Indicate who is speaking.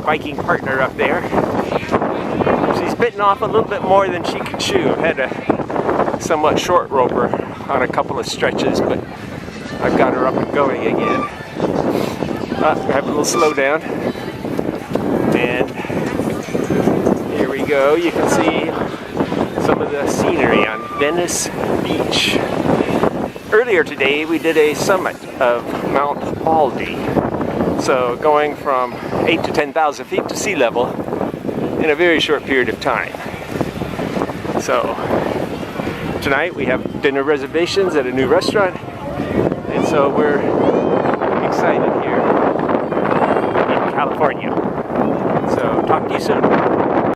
Speaker 1: biking partner up there. She's bitten off a little bit more than she could chew. Had a somewhat short roper on a couple of stretches, but I've got her up and going again. We have a little slowdown. And here we go. You can see some of the scenery on Venice Beach. Earlier today we did a summit of Mount Baldy. So going from 8 to 10,000 feet to sea level in a very short period of time. So tonight we have dinner reservations at a new restaurant, and so we're excited here in California. So talk to you soon.